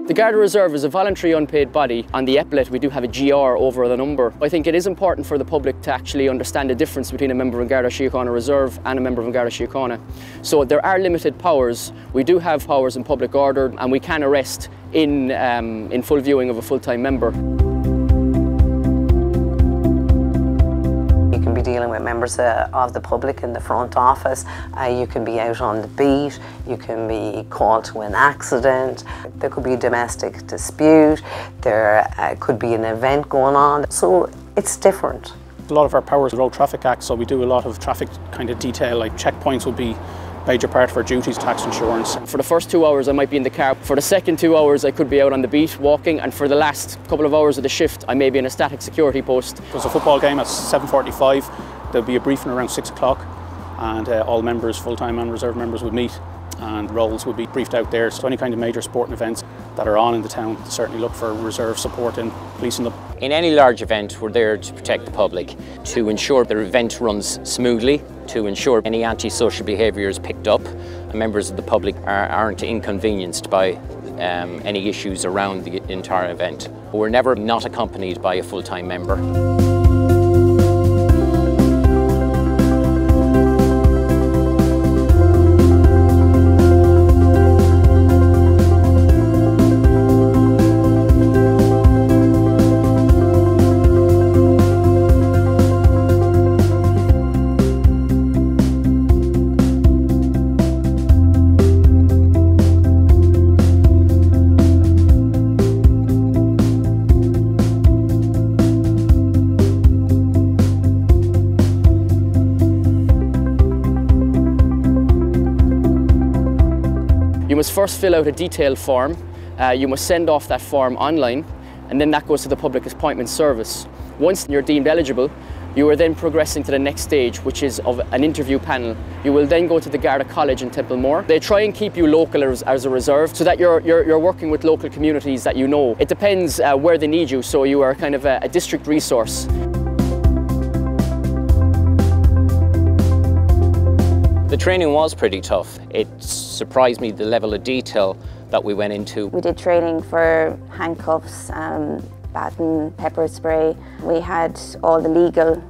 The Garda Reserve is a voluntary unpaid body. On the epaulet we do have a GR over the number. I think it is important for the public to actually understand the difference between a member of Garda Síochána Reserve and a member of Garda Síochána. So there are limited powers. We do have powers in public order and we can arrest in full viewing of a full-time member. You can be dealing with members of the public in the front office, you can be out on the beat, you can be called to an accident, there could be a domestic dispute, there could be an event going on, so it's different. A lot of our powers are Road Traffic Act, so we do a lot of traffic kind of detail, like checkpoints would be a major part of our duties, tax insurance. For the first 2 hours I might be in the car, for the second 2 hours I could be out on the beat walking, and for the last couple of hours of the shift I may be in a static security post. There's a football game at 7:45, there'll be a briefing around 6 o'clock and all members, full-time and reserve members would meet and roles would be briefed out there. So any kind of major sporting events that are on in the town, certainly look for reserve support in policing them. In any large event, we're there to protect the public, to ensure the event runs smoothly, to ensure any antisocial behaviour is picked up and members of the public aren't inconvenienced by any issues around the entire event. We're never not accompanied by a full-time member. You must first fill out a detailed form, you must send off that form online, and then that goes to the Public Appointment Service. Once you're deemed eligible, you are then progressing to the next stage, which is of an interview panel. You will then go to the Garda College in Templemore. They try and keep you local as a reserve so that you're working with local communities that you know. It depends where they need you, so you are kind of a district resource. The training was pretty tough. It surprised me the level of detail that we went into. We did training for handcuffs, baton, pepper spray. We had all the legal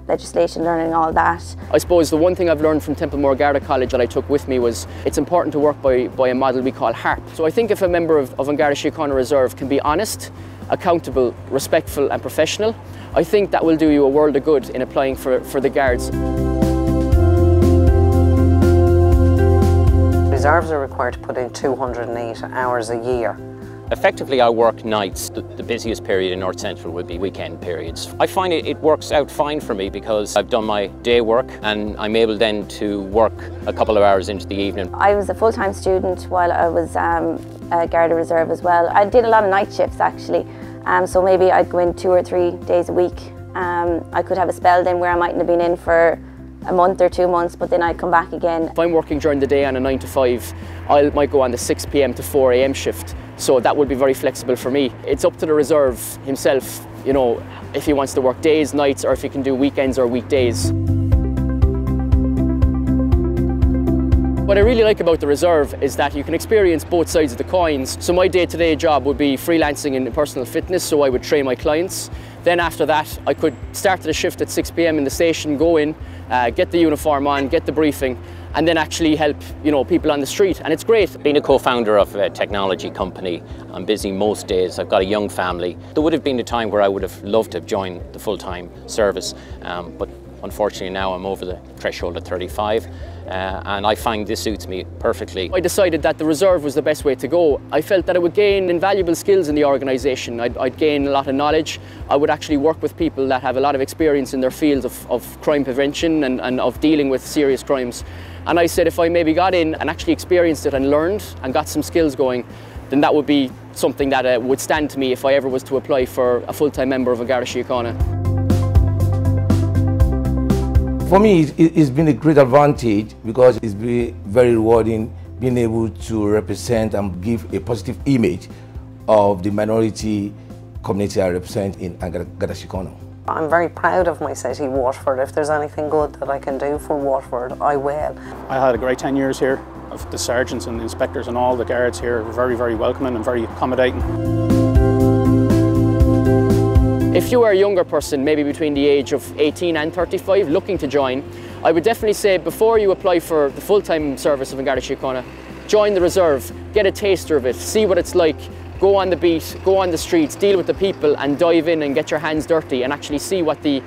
legislation, learning all that. I suppose the one thing I've learned from Templemore Garda College that I took with me was it's important to work by a model we call HARP. So I think if a member of Garda Síochána Reserve can be honest, accountable, respectful and professional, I think that will do you a world of good in applying for the Guards. Reserves are required to put in 208 hours a year. Effectively, I work nights. The busiest period in North Central would be weekend periods. I find it works out fine for me because I've done my day work and I'm able then to work a couple of hours into the evening. I was a full-time student while I was a Garda Reserve as well. I did a lot of night shifts actually, so maybe I'd go in 2 or 3 days a week. I could have a spell then where I mightn't have been in for a month or 2 months, but then I'd come back again. If I'm working during the day on a 9 to 5, I might go on the 6 p.m. to 4 a.m. shift, so that would be very flexible for me. It's up to the reserve himself, you know, if he wants to work days, nights, or if he can do weekends or weekdays. What I really like about the reserve is that you can experience both sides of the coins. So my day-to-day job would be freelancing in personal fitness, so I would train my clients. Then after that, I could start the shift at 6 p.m. in the station, go in, get the uniform on, get the briefing, and then actually help, you know, people on the street, and it's great. Being a co-founder of a technology company, I'm busy most days. I've got a young family. There would have been a time where I would have loved to have joined the full-time service, but unfortunately now I'm over the threshold of 35 and I find this suits me perfectly. I decided that the reserve was the best way to go. I felt that I would gain invaluable skills in the organisation. I'd gain a lot of knowledge. I would actually work with people that have a lot of experience in their fields of crime prevention and of dealing with serious crimes. And I said if I maybe got in and actually experienced it and learned and got some skills going, then that would be something that would stand to me if I ever was to apply for a full-time member of a Garda Síochána. For me, it's been a great advantage because it's been very rewarding being able to represent and give a positive image of the minority community I represent in Garda Síochána. I'm very proud of my city, Waterford. If there's anything good that I can do for Waterford, I will. I had a great 10 years here. The sergeants and the inspectors and all the guards here were very, very welcoming and very accommodating. If you are a younger person, maybe between the age of 18 and 35, looking to join, I would definitely say before you apply for the full-time service of Garda Síochána, join the reserve, get a taster of it, see what it's like, go on the beat, go on the streets, deal with the people and dive in and get your hands dirty and actually see what the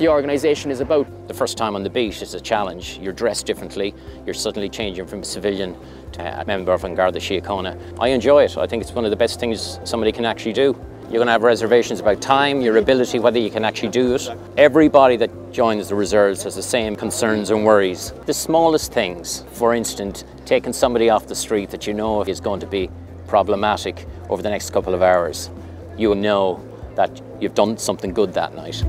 organisation is about. The first time on the beat is a challenge. You're dressed differently, you're suddenly changing from a civilian to a member of Garda Síochána. I enjoy it. I think it's one of the best things somebody can actually do. You're going to have reservations about time, your ability, whether you can actually do it. Everybody that joins the reserves has the same concerns and worries. The smallest things, for instance, taking somebody off the street that you know is going to be problematic over the next couple of hours, you know that you've done something good that night.